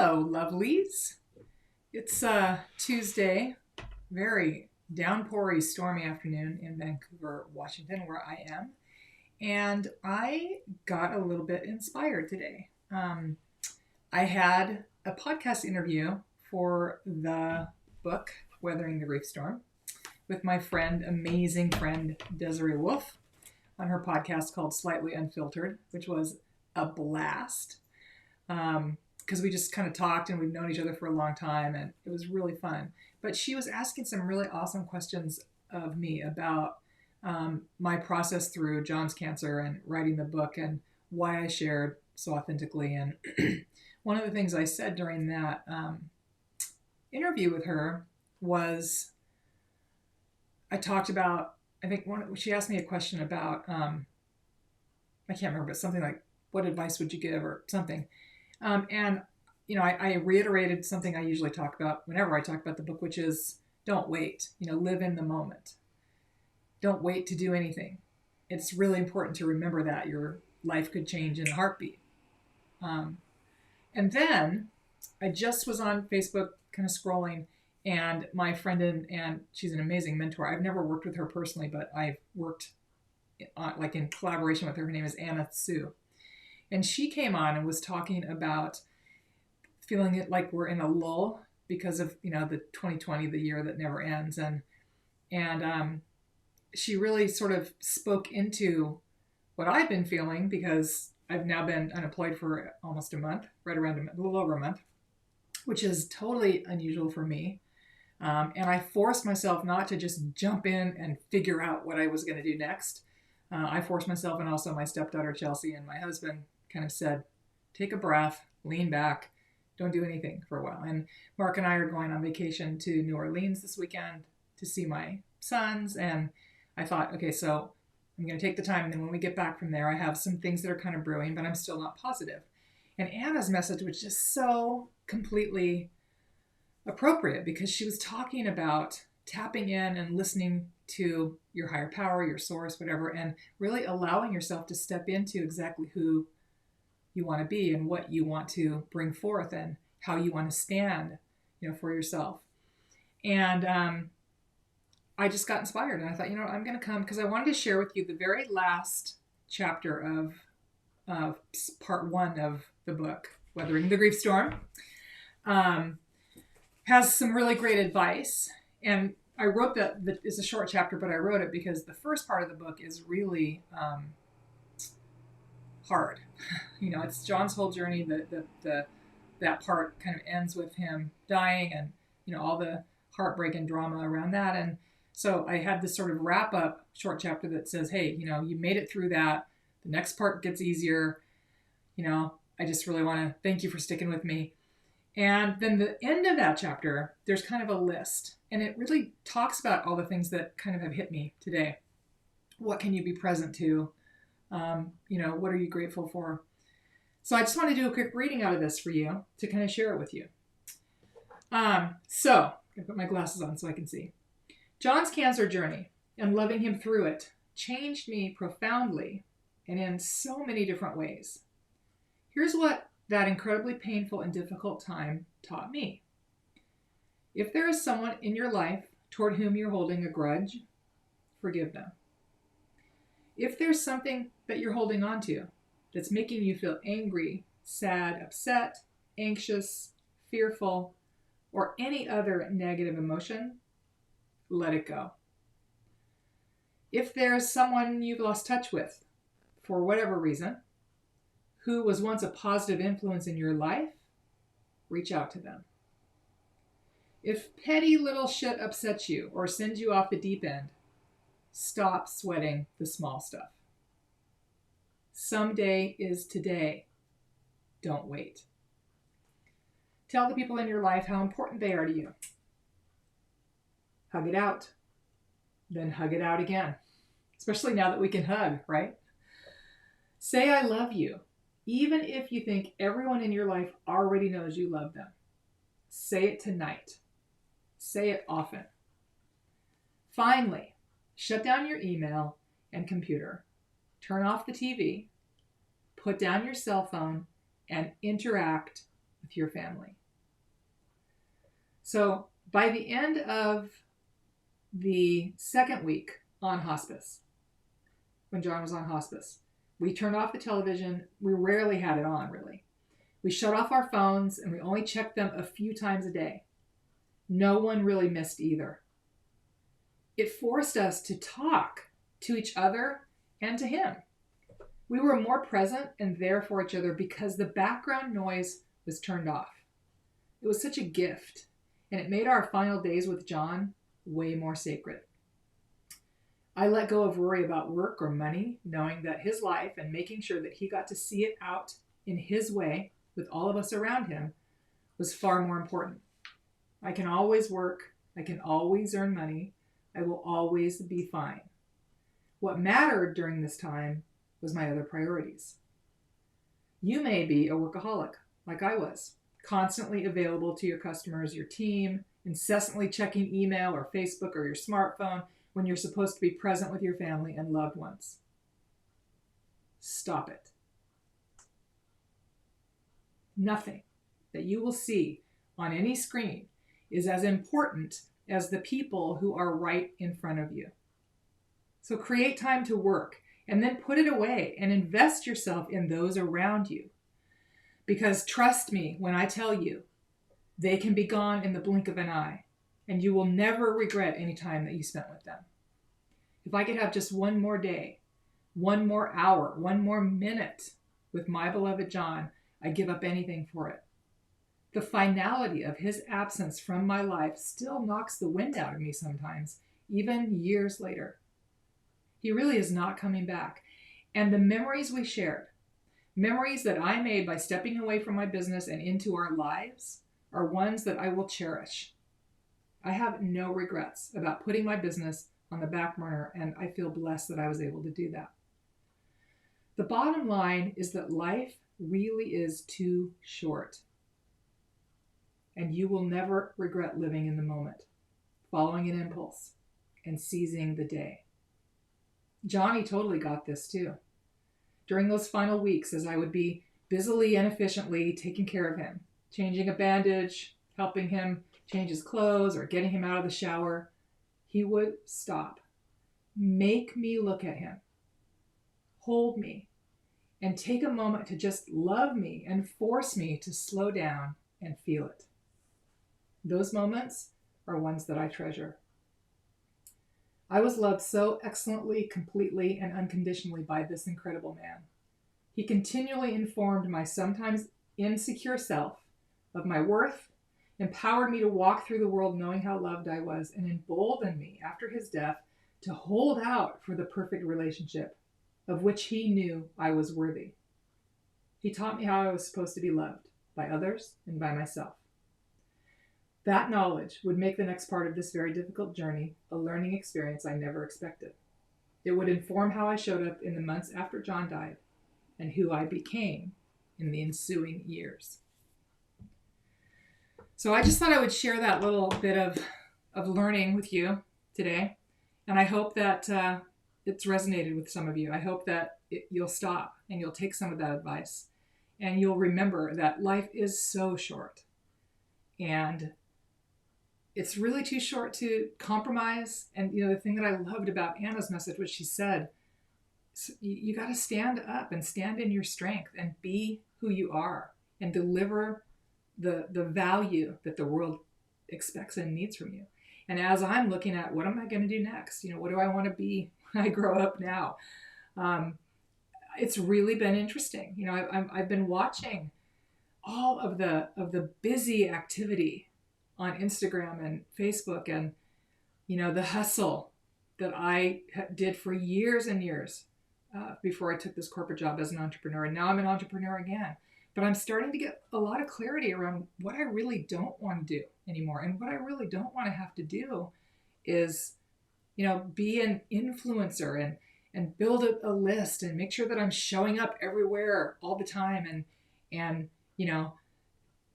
Hello, lovelies. It's Tuesday, very downpoury, stormy afternoon in Vancouver, Washington, where I am. And I got a little bit inspired today. I had a podcast interview for the book, Weathering the Grief Storm, with my friend, amazing friend, Desiree Wolf, on her podcast called Slightly Unfiltered, which was a blast. Because we just kind of talked and we've known each other for a long time and it was really fun. But she was asking some really awesome questions of me about my process through John's cancer and writing the book and why I shared so authentically. And one of the things I said during that interview with her was I talked about, I think she asked me a question about, I can't remember, but something like, what advice would you give or something? And, I reiterated something I usually talk about whenever I talk about the book, which is don't wait, live in the moment. Don't wait to do anything. It's really important to remember that your life could change in a heartbeat. And then I just was on Facebook kind of scrolling, and my friend, and she's an amazing mentor. I've never worked with her personally, but I've worked like in collaboration with her. Her name is Anna Sue. And she came on and was talking about feeling it like we're in a lull because of, the 2020, the year that never ends. And she really sort of spoke into what I've been feeling because I've now been unemployed for almost a month, right around a little over a month, which is totally unusual for me. And I forced myself not to just jump in and figure out what I was going to do next. I forced myself, and also my stepdaughter, Chelsea, and my husband kind of said, take a breath, lean back, don't do anything for a while. And Mark and I are going on vacation to New Orleans this weekend to see my sons. And I thought, okay, so I'm going to take the time. And then when we get back from there, I have some things that are kind of brewing, but I'm still not positive. And Anna's message was just so completely appropriate because she was talking about tapping in and listening to your higher power, your source, whatever, and really allowing yourself to step into exactly who you want to be and what you want to bring forth and how you want to stand, for yourself. And I just got inspired and I thought, I'm going to come because I wanted to share with you the very last chapter of part 1 of the book, Weathering the Grief Storm. Has some really great advice. And I wrote that it's a short chapter, but I wrote it because the first part of the book is really hard. It's John's whole journey. That part kind of ends with him dying and, all the heartbreak and drama around that. And so I had this sort of wrap up short chapter that says, hey, you made it through that. The next part gets easier. I just really want to thank you for sticking with me. And then the end of that chapter, there's kind of a list. And it really talks about all the things that kind of have hit me today. What can you be present to? What are you grateful for? So I just want to do a quick reading out of this for you to kind of share it with you. So I put my glasses on so I can see. John's cancer journey and loving him through it changed me profoundly and in so many different ways. Here's what that incredibly painful and difficult time taught me. If there is someone in your life toward whom you're holding a grudge, forgive them. If there's something that you're holding on to that's making you feel angry, sad, upset, anxious, fearful, or any other negative emotion, let it go. If there's someone you've lost touch with, for whatever reason, who was once a positive influence in your life, reach out to them. If petty little shit upsets you or sends you off the deep end, stop sweating the small stuff. Someday is today. Don't wait. Tell the people in your life how important they are to you. Hug it out. Then hug it out again. Especially now that we can hug, right? Say I love you, even if you think everyone in your life already knows you love them. Say it tonight. Say it often. Finally, shut down your email and computer. Turn off the TV. Put down your cell phone and interact with with your family. So by the end of the second week on hospice, when John was on hospice, we turned off the television. We rarely had it on, really. We shut off our phones and we only checked them a few times a day. No one really missed either. It forced us to talk to each other and to him. We were more present and there for each other because the background noise was turned off. It was such a gift, and it made our final days with John way more sacred. I let go of worry about work or money, knowing that his life and making sure that he got to see it out in his way with all of us around him was far more important. I can always work. I can always earn money. I will always be fine. What mattered during this time was my other priorities. You may be a workaholic, like I was, constantly available to your customers, your team, incessantly checking email or Facebook or your smartphone when you're supposed to be present with your family and loved ones. Stop it. Nothing that you will see on any screen is as important as the people who are right in front of you. So create time to work and then put it away and invest yourself in those around you. Because trust me when I tell you, they can be gone in the blink of an eye, and you will never regret any time that you spent with them. If I could have just one more day, one more hour, one more minute with my beloved John, I'd give up anything for it. The finality of his absence from my life still knocks the wind out of me sometimes, even years later. He really is not coming back. And the memories we shared, memories that I made by stepping away from my business and into our lives, are ones that I will cherish. I have no regrets about putting my business on the back burner, and I feel blessed that I was able to do that. The bottom line is that life really is too short, and you will never regret living in the moment, following an impulse, and seizing the day. Johnny totally got this too. During those final weeks, as I would be busily and efficiently taking care of him, changing a bandage, helping him change his clothes, or getting him out of the shower, he would stop, make me look at him, hold me, and take a moment to just love me and force me to slow down and feel it. Those moments are ones that I treasure. I was loved so excellently, completely, and unconditionally by this incredible man. He continually informed my sometimes insecure self of my worth, empowered me to walk through the world knowing how loved I was, and emboldened me after his death to hold out for the perfect relationship of which he knew I was worthy. He taught me how I was supposed to be loved by others and by myself. That knowledge would make the next part of this very difficult journey a learning experience I never expected. It would inform how I showed up in the months after John died and who I became in the ensuing years. So I just thought I would share that little bit of learning with you today. And I hope that it's resonated with some of you. I hope that you'll stop and you'll take some of that advice. And you'll remember that life is so short. And it's really too short to compromise. And the thing that I loved about Anna's message was she said, you got to stand up and stand in your strength and be who you are and deliver the value that the world expects and needs from you. And as I'm looking at what am I going to do next? What do I want to be when I grow up now? It's really been interesting. I've been watching all of the busy activity on Instagram and Facebook, and the hustle that I did for years and years before I took this corporate job as an entrepreneur. And now I'm an entrepreneur again. But I'm starting to get a lot of clarity around what I really don't want to do anymore. And what I really don't want to have to do is, be an influencer and build a list and make sure that I'm showing up everywhere all the time and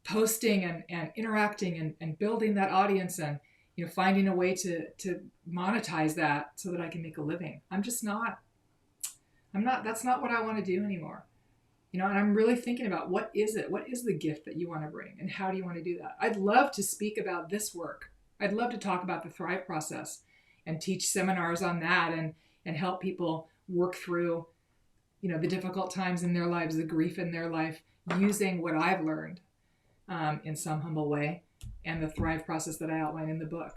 posting and interacting and building that audience and, finding a way to monetize that so that I can make a living. That's not what I want to do anymore. And I'm really thinking about what is it? What is the gift that you want to bring? And how do you want to do that? I'd love to speak about this work. I'd love to talk about the Thrive process and teach seminars on that and help people work through, the difficult times in their lives, the grief in their life, using what I've learned in some humble way and the Thrive process that I outline in the book.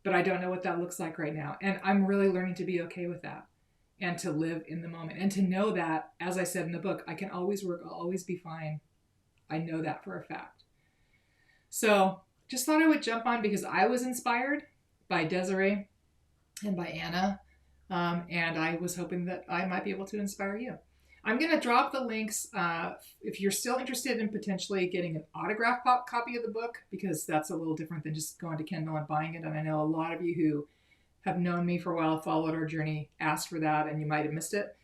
But I don't know what that looks like right now. And I'm really learning to be okay with that and to live in the moment and to know that, as I said in the book, I can always work, I'll always be fine. I know that for a fact. So just thought I would jump on because I was inspired by Desiree and by Anna. And I was hoping that I might be able to inspire you. I'm going to drop the links if you're still interested in potentially getting an autographed copy of the book, because that's a little different than just going to Kindle and buying it. And I know a lot of you who have known me for a while, followed our journey, asked for that, and you might have missed it.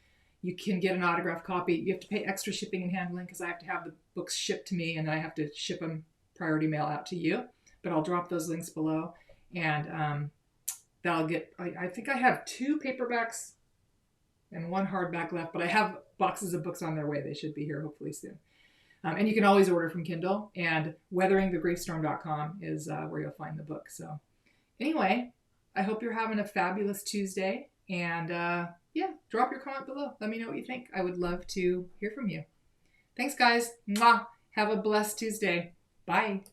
You can get an autographed copy. You have to pay extra shipping and handling because I have to have the books shipped to me and I have to ship them priority mail out to you. But I'll drop those links below. And that'll get, I think I have 2 paperbacks and 1 hardback left, but I have boxes of books on their way. They should be here hopefully soon. And you can always order from Kindle, and weatheringthegriefstorm.com is where you'll find the book. So anyway, I hope you're having a fabulous Tuesday, and drop your comment below. Let me know what you think. I would love to hear from you. Thanks, guys. Mwah. Have a blessed Tuesday. Bye.